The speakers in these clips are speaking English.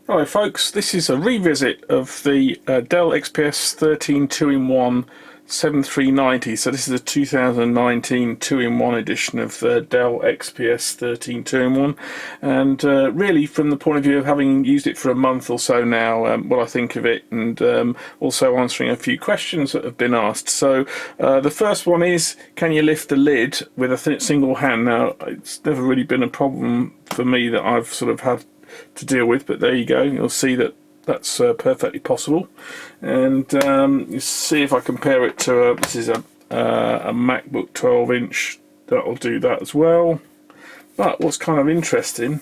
Hello folks, this is a revisit of the Dell XPS 13 2-in-1 7390. So this is a 2019 2-in-1 edition of the Dell XPS 13 2-in-1, and really from the point of view of having used it for a month or so now, what I think of it, and also answering a few questions that have been asked. So the first one is, can you lift the lid with a single hand? Now, it's never really been a problem for me that I've sort of had to deal with, but there you go, you'll see that that's perfectly possible. And you see, if I compare it to this is a MacBook 12-inch, that'll do that as well. But what's kind of interesting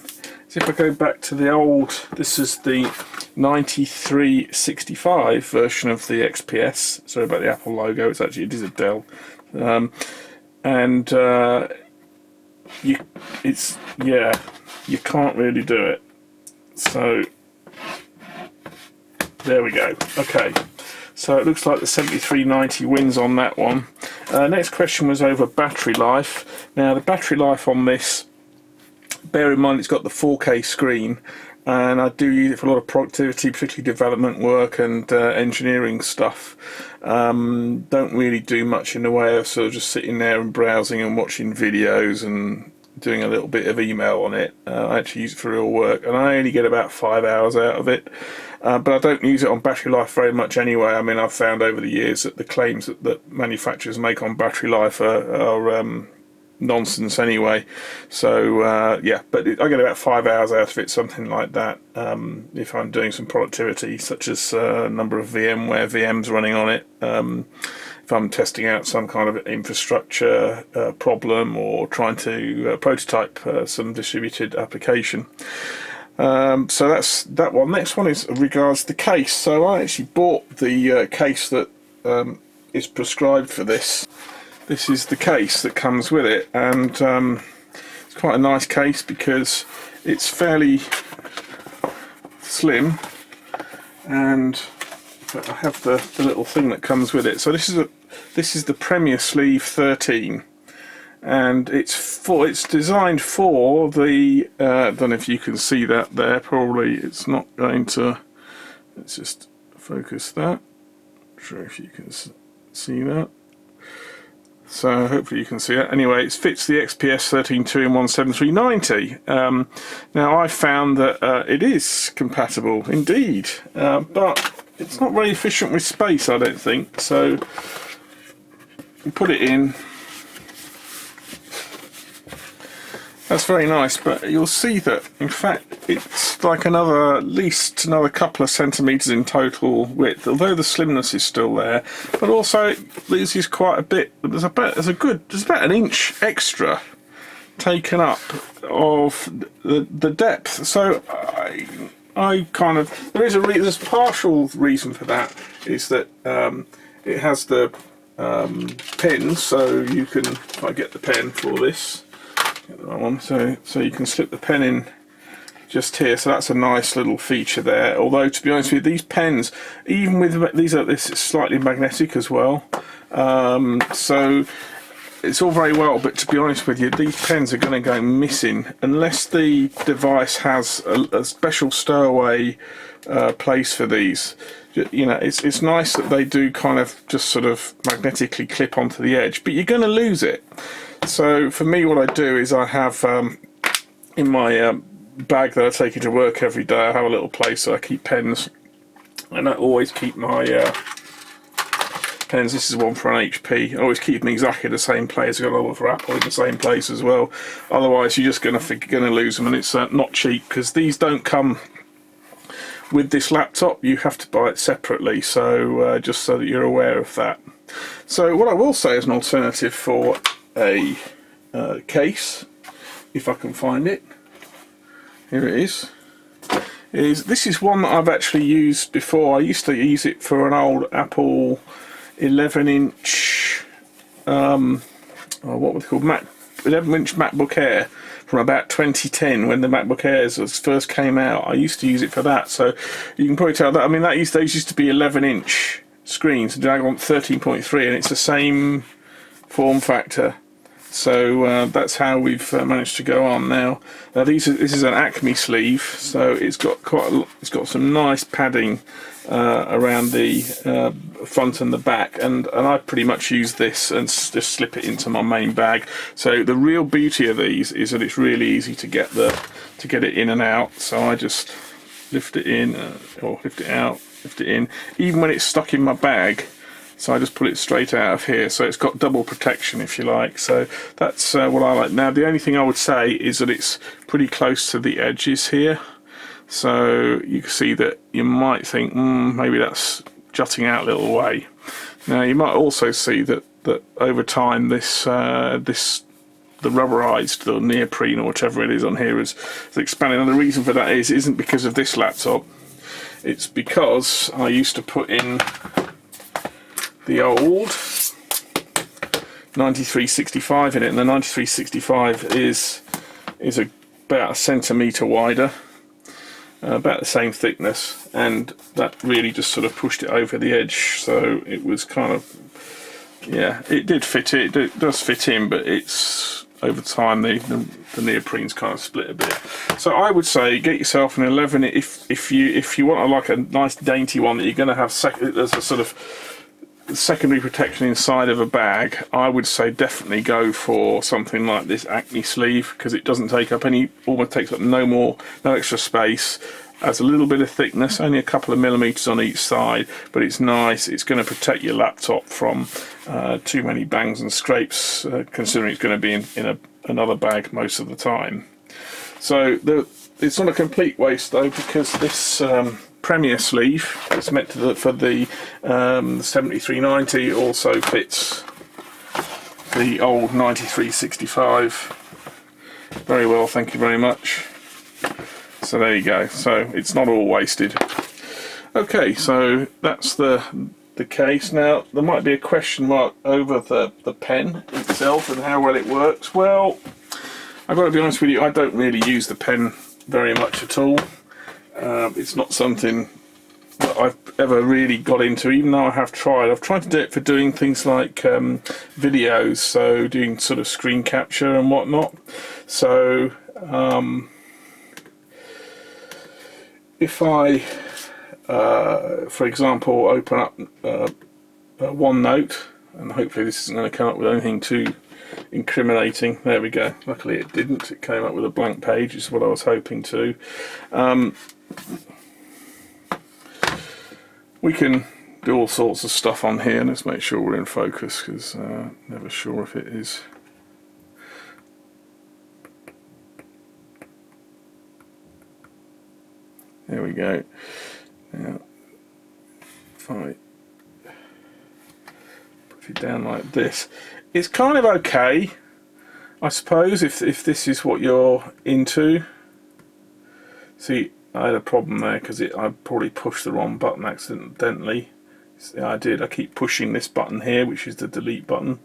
is if I go back to the old, this is the 9365 version of the XPS. Sorry about the Apple logo, it is a Dell, and you can't really do it. So there we go. Okay, so it looks like the 7390 wins on that one. Next question was over battery life. Now the battery life on this, bear in mind it's got the 4K screen, and I do use it for a lot of productivity, particularly development work and engineering stuff. Don't really do much in the way of sort of just sitting there and browsing and watching videos and doing a little bit of email on it. I actually use it for real work, and I only get about 5 hours out of it. But I don't use it on battery life very much anyway. I mean, I've found over the years that the claims that manufacturers make on battery life are nonsense anyway. So yeah, but I get about 5 hours out of it, something like that, if I'm doing some productivity, such as a number of VMware VMs running on it. If I'm testing out some kind of infrastructure problem, or trying to prototype some distributed application. So that's that one. Next one is regards the case. So I actually bought the case that is prescribed for this. This is the case that comes with it, and it's quite a nice case because it's fairly slim, and I have the little thing that comes with it. So this is the Premier Sleeve 13, and it's designed for the I don't know if you can see that there. Probably it's not going to. Let's just focus that. Not sure if you can see that. So hopefully you can see it. Anyway, it fits the XPS 13 2-in-1 7390. Now I found that it is compatible indeed, but it's not very efficient with space, I don't think. So you put it in. That's very nice, but you'll see that in fact it's like at least another couple of centimetres in total width, although the slimness is still there, but also it loses quite a bit. There's about an inch extra taken up of the depth. So I kind of, there's a partial reason for that, is that it has the pins, so you can, if I get the pen for this, get the right one, so you can slip the pen in just here. So that's a nice little feature there. Although, to be honest with you, these pens, even with this is slightly magnetic as well. So it's all very well, but to be honest with you, these pens are going to go missing unless the device has a special stowaway place for these. You know, it's nice that they do kind of just sort of magnetically clip onto the edge, but you're going to lose it. So for me, what I do is I have in my bag that I take into work every day, I have a little place so I keep pens, and I always keep my pens. This is one for an HP. I always keep them exactly the same place. I've got another for Apple in the same place as well. Otherwise, you're just going to lose them, and it's not cheap, because these don't come with this laptop. You have to buy it separately. So just so that you're aware of that. So what I will say as an alternative for a case, if I can find it, here it is, this is one that I've actually used before. I used to use it for an old Apple 11-inch what was it called, 11-inch MacBook Air from about 2010, when the MacBook Airs first came out. I used to use it for that, so you can probably tell that. I mean, those used to be 11-inch screens, and I want 13.3, and it's the same form factor So that's how we've managed to go on. Now this is an Acme sleeve, so it's got it's got some nice padding around the front and the back, and I pretty much use this and just slip it into my main bag. So the real beauty of these is that it's really easy to get it in and out. So I just lift it in or lift it out, lift it in, even when it's stuck in my bag. So I just pull it straight out of here, so it's got double protection, if you like. So that's what I like. Now the only thing I would say is that it's pretty close to the edges here, so you can see that you might think maybe that's jutting out a little way. Now you might also see that over time this the rubberized, the neoprene or whatever it is on here is expanding, and the reason for that isn't because of this laptop. It's because I used to put in the old 9365 in it, and the 9365 is about a centimetre wider, about the same thickness, and that really just sort of pushed it over the edge. So it was kind of, yeah, it did fit it does fit in, but it's over time the neoprene's kind of split a bit. So I would say get yourself an 11 if you want like a nice dainty one that you're going to have as a sort of secondary protection inside of a bag. I would say definitely go for something like this Acme sleeve, because it doesn't take up almost takes up no extra space, has a little bit of thickness, only a couple of millimeters on each side, but it's nice. It's going to protect your laptop from too many bangs and scrapes, considering it's going to be in another bag most of the time. So it's not a complete waste though, because this Premier sleeve that's meant for the 7390 also fits the old 9365 very well, thank you very much. So there you go, so it's not all wasted. Okay, so that's the case. Now there might be a question mark over the pen itself and how well it works. Well, I've got to be honest with you, I don't really use the pen very much at all. It's not something that I've ever really got into, even though I've tried to do it for doing things like videos, so doing sort of screen capture and whatnot. So if I for example open up OneNote, and hopefully this isn't going to come up with anything too incriminating. There we go, luckily it didn't, it came up with a blank page, is what I was hoping to. We can do all sorts of stuff on here. Let's make sure we're in focus, because never sure if it is. There we go. Now if I put it down like this, it's kind of okay, I suppose, if this is what you're into. See, I had a problem there because I probably pushed the wrong button accidentally. Yeah, I did. I keep pushing this button here, which is the delete button.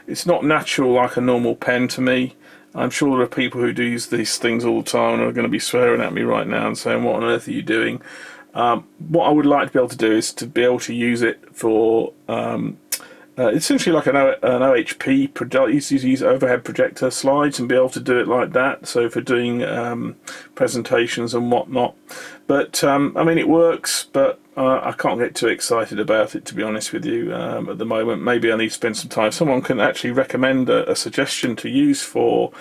It's not natural like a normal pen to me. I'm sure there are people who do use these things all the time and are going to be swearing at me right now and saying, what on earth are you doing? What I would like to be able to do is to be able to use it for essentially like an OHP project. Used to use overhead projector slides and be able to do it like that, so for doing presentations and whatnot. But I mean, it works, but I can't get too excited about it, to be honest with you, at the moment. Maybe I need to spend some time. Someone can actually recommend a suggestion to use for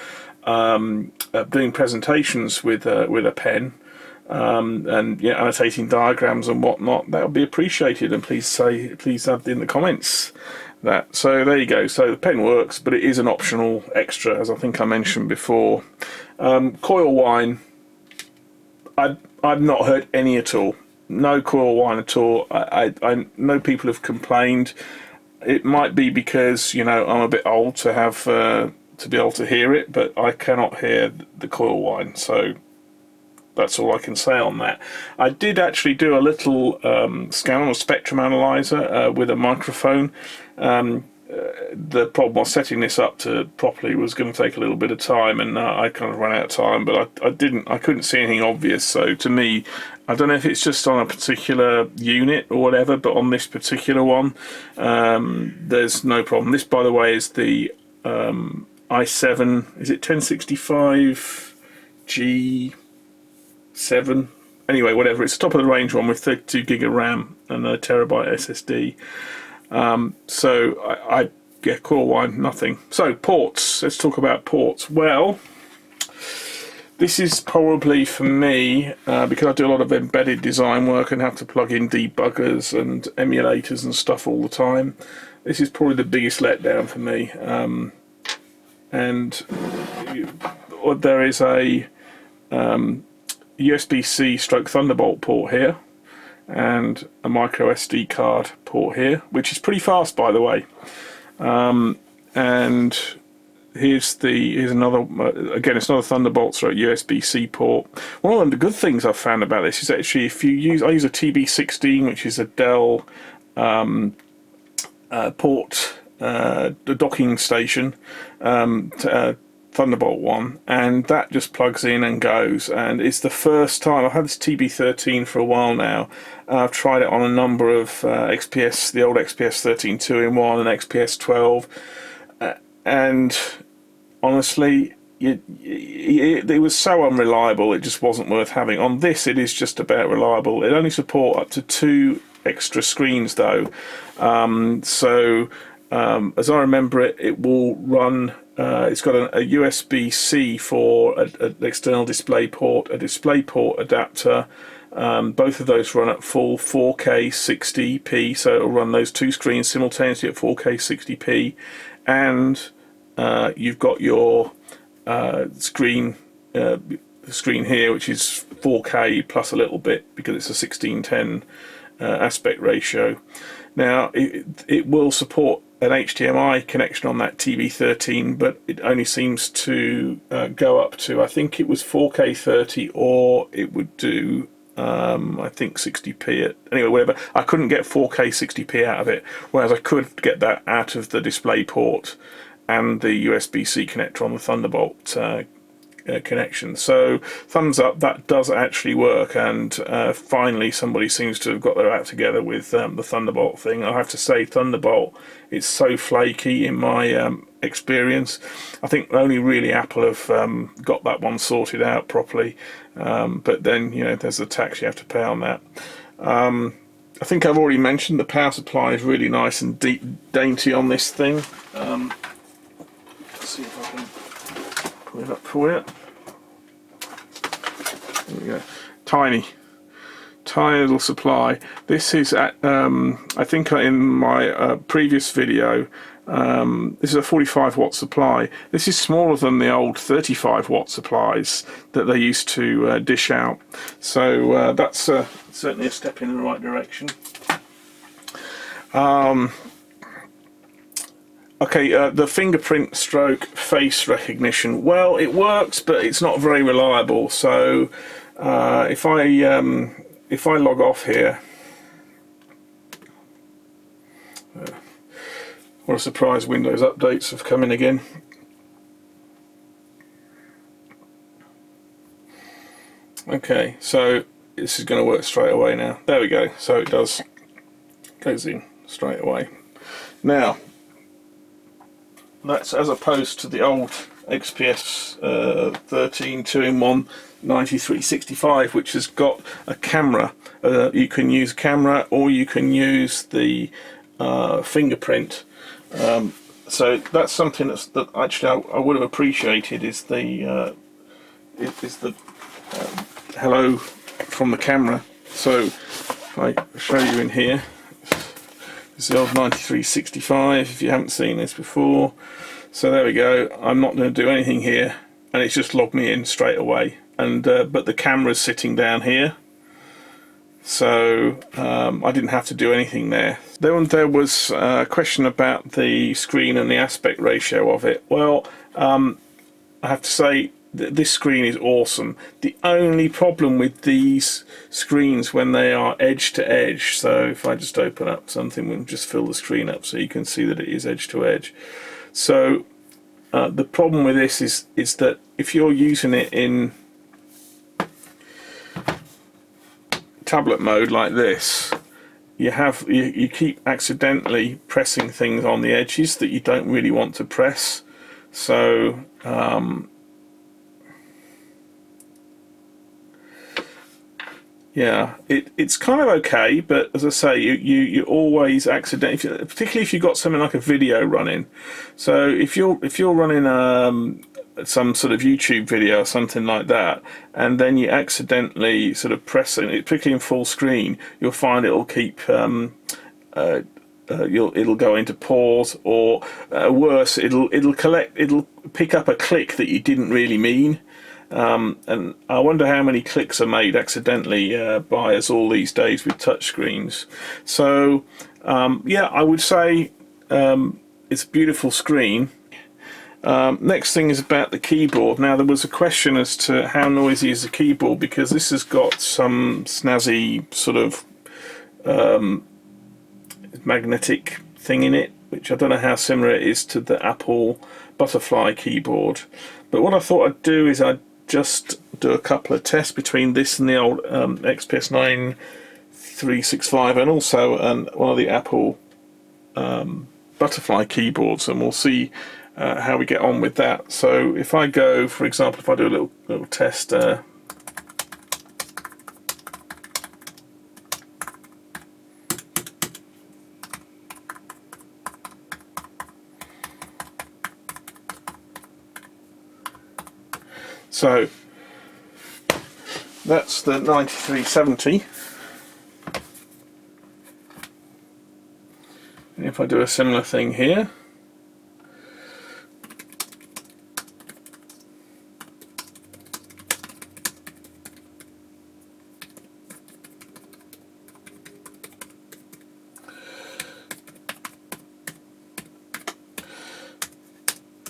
doing presentations with a pen. And yeah, annotating diagrams and whatnot. That would be appreciated, and please add in the comments that. So there you go. So the pen works, but it is an optional extra, as I think I mentioned before. Coil whine, I've not heard any at all. No coil whine at all. I know people have complained. It might be because, you know, I'm a bit old to have to be able to hear it, but I cannot hear the coil whine. So that's all I can say on that. I did actually do a little scan on a spectrum analyzer with a microphone. the problem was setting this up to properly was going to take a little bit of time, and I kind of ran out of time, but I couldn't see anything obvious. So to me, I don't know if it's just on a particular unit or whatever, but on this particular one, there's no problem. This, by the way, is the i7, is it 1065G7? Anyway, whatever, it's top of the range one with 32 gig of RAM and a terabyte SSD. So I yeah, cool wine, nothing. So ports, let's talk about ports. Well, this is probably for me, because I do a lot of embedded design work and have to plug in debuggers and emulators and stuff all the time. This is probably the biggest letdown for me. And there is a USB-C stroke Thunderbolt port here, and a micro SD card port here, which is pretty fast, by the way. And here's another, again, it's another Thunderbolt stroke USB-C port. One of the good things I've found about this is actually, if you use, I use a TB16, which is a Dell port, the docking station, Thunderbolt one, and that just plugs in and goes. And it's the first time I've had this TB13 for a while now. I've tried it on a number of XPS, the old XPS 13 2-in-1 and XPS 12, and honestly, it was so unreliable. It just wasn't worth having. On this, it is just about reliable. It only supports up to 2 extra screens though. As I remember it, it will run. It's got a USB-C for an external display port, a display port adapter. Both of those run at full 4K 60p, so it'll run those 2 screens simultaneously at 4K 60p, and you've got your screen here, which is 4K plus a little bit because it's a 16:10 aspect ratio. Now it will support an HDMI connection on that TB13, but it only seems to go up to, I think it was 4K 30, or it would do I think 60p. Anyway, whatever. I couldn't get 4K 60p out of it, whereas I could get that out of the display port and the USB-C connector on the Thunderbolt connection. So thumbs up, that does actually work, and finally somebody seems to have got their act together with the Thunderbolt thing. I have to say, Thunderbolt, it's so flaky in my experience. I think only really Apple have got that one sorted out properly, but then, you know, there's the tax you have to pay on that. I think I've already mentioned the power supply is really nice and dainty on this thing. Let's see if I can pull it up for you. There we go. Tiny little supply. This is at, I think in my previous video, this is a 45 watt supply. This is smaller than the old 35 watt supplies that they used to dish out. So that's certainly a step in the right direction. Okay, the fingerprint stroke face recognition. Well, it works, but it's not very reliable. So if I log off here, what a surprise! Windows updates have come in again. Okay, so this is going to work straight away now. There we go. So it does, goes in straight away. Now, that's as opposed to the old XPS 13 2-in-1 9365, which has got a camera. You can use camera, or you can use the fingerprint. So that's something that actually I would have appreciated, is the hello from the camera. So if I show you in here, this is the old 9365 if you haven't seen this before. So there we go. I'm not going to do anything here, and it's just logged me in straight away. And but the camera's sitting down here, so I didn't have to do anything there. Then there was a question about the screen and the aspect ratio of it. Well, I have to say, this screen is awesome. The only problem with these screens when they are edge to edge, so if I just open up something, we'll just fill the screen up so you can see that it is edge to edge. So the problem with this is that if you're using it in tablet mode like this, you keep accidentally pressing things on the edges that you don't really want to press. So yeah, it's kind of okay, but as I say, you always accidentally, particularly if you've got something like a video running. So if you're running some sort of YouTube video or something like that, and then you accidentally sort of press it, particularly in full screen, you'll find it'll keep it'll go into pause, or worse, it'll pick up a click that you didn't really mean. And I wonder how many clicks are made accidentally by us all these days with touchscreens. So yeah, I would say it's a beautiful screen. Next thing is about the keyboard. Now, there was a question as to how noisy is the keyboard, because this has got some snazzy sort of magnetic thing in it, which I don't know how similar it is to the Apple Butterfly keyboard. But what I thought I'd do is I'd just do a couple of tests between this and the old XPS 9365, and also one of the Apple Butterfly keyboards, and we'll see how we get on with that. So if I go, for example, if I do a little test, so that's the 9370, and if I do a similar thing here,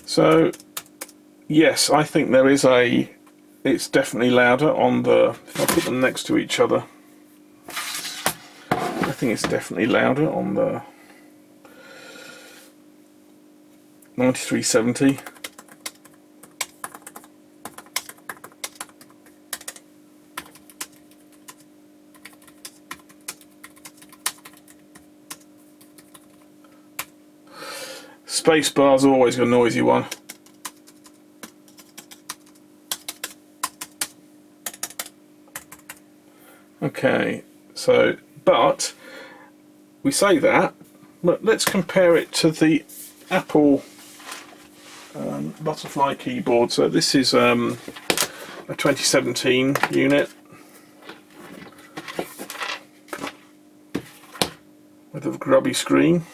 so yes, I think there is it's definitely louder on the, if I put them next to each other, I think it's definitely louder on the 9370. Spacebar's always a noisy one. Okay, so, but we say that, but let's compare it to the Apple Butterfly keyboard. So this is a 2017 unit with a grubby screen.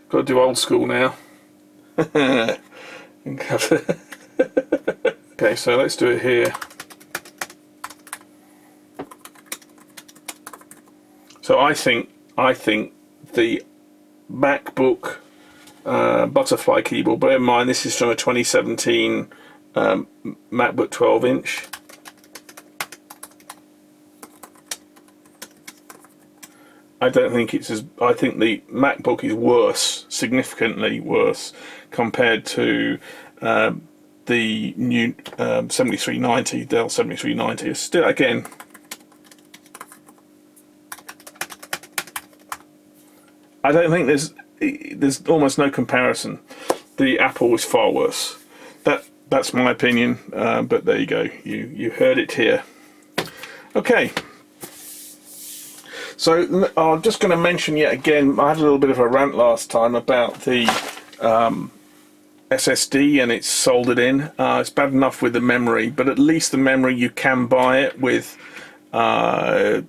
Got to do old school now. Okay, so let's do it here. So I think the MacBook Butterfly keyboard, bear in mind this is from a 2017 MacBook 12-inch. I don't think it's as, I think the MacBook is worse, significantly worse, compared to the new 7390, Dell 7390. It's still, again, I don't think there's almost no comparison. The Apple is far worse. That's my opinion, but there you go. You heard it here. Okay. So I'm just going to mention yet again, I had a little bit of a rant last time about the SSD and it's soldered in. It's bad enough with the memory, but at least the memory you can buy it with 32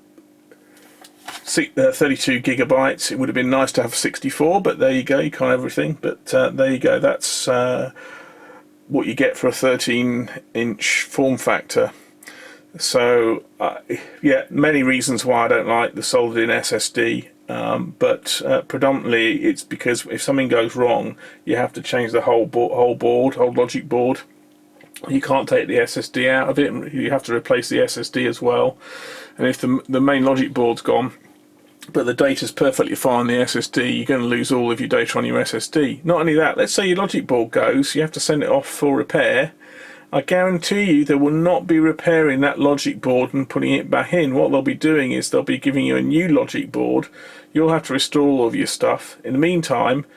gigabytes. It would have been nice to have 64, but there you go, you can't have everything. But there you go, that's what you get for a 13-inch form factor. So yeah, many reasons why I don't like the soldered in SSD. but predominantly it's because if something goes wrong, you have to change the whole logic board. You can't take the SSD out of it, you have to replace the SSD as well. And if the main logic board's gone, but the data's perfectly fine on the SSD, you're going to lose all of your data on your SSD. Not only that, let's say your logic board goes, you have to send it off for repair. I guarantee you they will not be repairing that logic board and putting it back in. What they'll be doing is they'll be giving you a new logic board. You'll have to restore all of your stuff. In the meantime,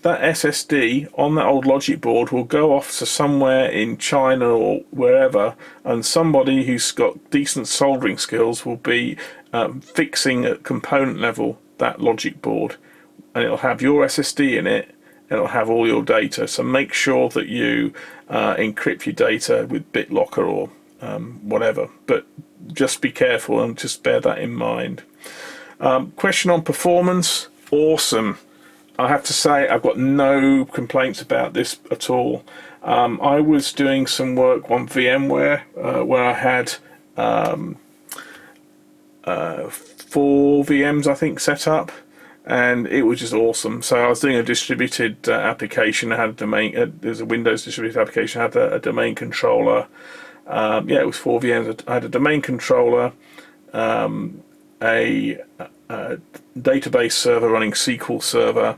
that SSD on that old logic board will go off to somewhere in China or wherever, and somebody who's got decent soldering skills will be fixing at component level that logic board, and it'll have your SSD in it, and it'll have all your data. So make sure that you encrypt your data with BitLocker or whatever, but just be careful and just bear that in mind. Question on performance, awesome. I have to say I've got no complaints about this at all. I was doing some work on VMware where I had 4 VMs I think set up, and it was just awesome. So I was doing a distributed application. I had a domain, there's a Windows distributed application, I had a domain controller. Yeah, it was 4 VMs. I had a domain controller, a database server running SQL Server,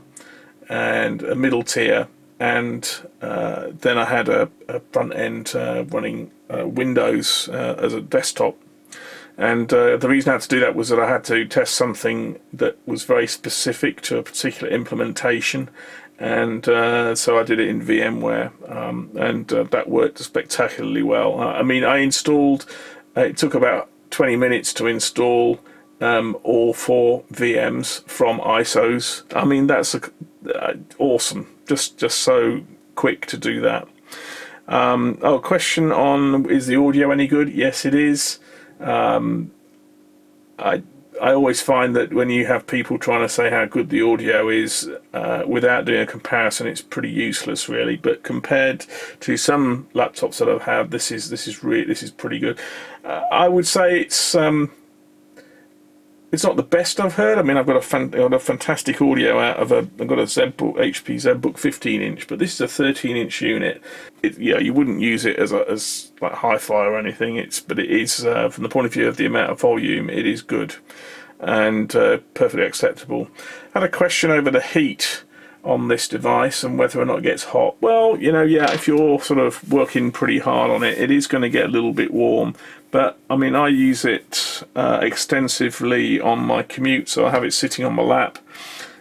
and a middle tier, and then I had a front end running Windows as a desktop. And the reason I had to do that was that I had to test something that was very specific to a particular implementation, and so I did it in VMware, and that worked spectacularly well. I mean, I installed, it took about 20 minutes to install all 4 VMs from ISOs. I mean, that's awesome. Just so quick to do that. Oh, question on, is the audio any good? Yes, it is. I always find that when you have people trying to say how good the audio is without doing a comparison, it's pretty useless, really. But compared to some laptops that I've had, this is pretty good. I would say it's not the best I've heard. I mean, I've got a fantastic audio out of I've got a ZBook, HP ZBook 15-inch, but this is a 13-inch unit. Yeah, you wouldn't use it as like hi-fi or anything. But it is from the point of view of the amount of volume, it is good and perfectly acceptable. I had a question over the heat on this device and whether or not it gets hot. Well, you know, yeah, if you're sort of working pretty hard on it, it is going to get a little bit warm. But I mean, I use it extensively on my commute, so I have it sitting on my lap,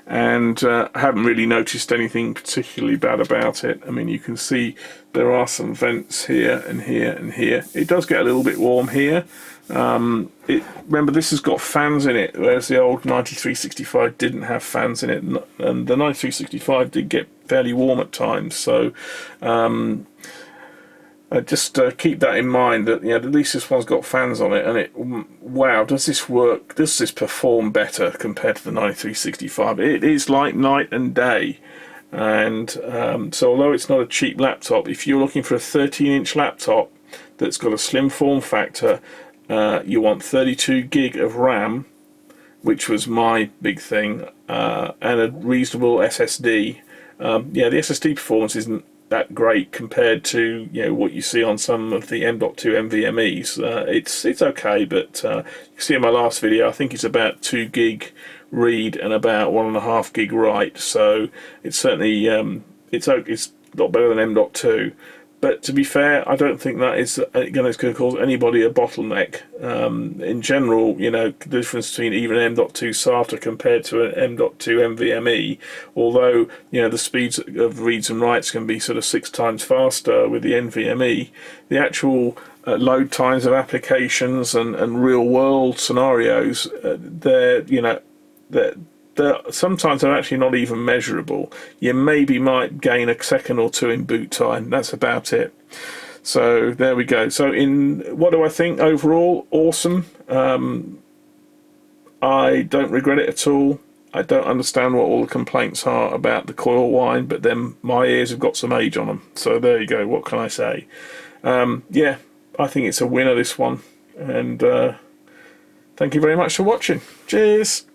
and I haven't really noticed anything particularly bad about it. I mean, you can see there are some vents here and here and here. It does get a little bit warm here. Remember, this has got fans in it, whereas the old 9365 didn't have fans in it, and the 9365 did get fairly warm at times. So just keep that in mind, that at least this one's got fans on it, and wow, does this work? Does this perform better compared to the 9365? It is like night and day. And so although it's not a cheap laptop, if you're looking for a 13-inch laptop that's got a slim form factor, you want 32 gig of RAM, which was my big thing, and a reasonable SSD. Yeah, the SSD performance isn't that great compared to what you see on some of the M.2 NVMe's. It's okay, but you can see in my last video, I think it's about 2 gig read and about 1.5 gig write. So it's certainly it's a lot better than M.2. But to be fair, I don't think that is going to cause anybody a bottleneck. In general, the difference between even an M.2 SATA compared to an M.2 NVMe, although the speeds of reads and writes can be sort of 6 times faster with the NVMe, the actual load times of applications and real world scenarios, sometimes they're actually not even measurable. You maybe might gain a second or two in boot time. That's about it. So there we go. So what do I think overall? Awesome. I don't regret it at all. I don't understand what all the complaints are about the coil whine, but then my ears have got some age on them. So there you go. What can I say? Yeah, I think it's a winner, this one. And thank you very much for watching. Cheers.